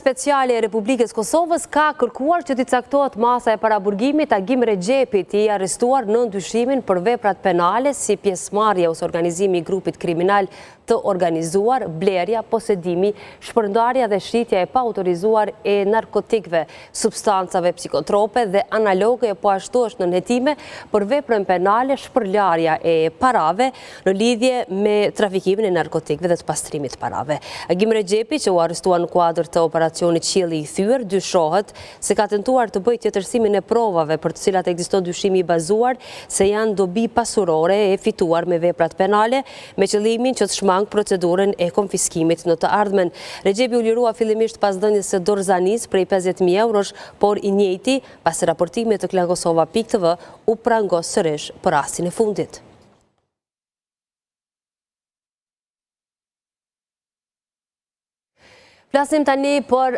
Speciale e Republikës Kosovës ka kërkuar që t'i caktohet masa e paraburgimit Agim Rexhepit, i arrestuar në ndyshimin për veprat penale si pjesëmarrje ose organizimi i grupit kriminal të organizuar, blerja, posedimi, shpërndarja dhe shitja e pa autorizuar e narkotikëve, substancave psikotrope dhe analoge, po ashtu është në hetime për veprën penale shpërlarja e parave në lidhje me trafikimin e narkotikëve dhe të pastrimit parave. Agim Rexhepi, që u arrestua në kuadër të operacionit Qielli i Thyer, dyshohet se ka tentuar të bëjë tjetërsimin e provave për të cilat ekziston dyshimi i bazuar se janë dobi pasurore e fituar me veprat penale, me qëllimin që të shmang procedurën e konfiskimit në të ardhmen. Rexhepi u lirua fillimisht pas dhënies së dorëzanisë prej 50.000 eurosh, por i njëjti pas raportimit të Klankosova.tv u prangos sërish për rastin e fundit. Flasim tani për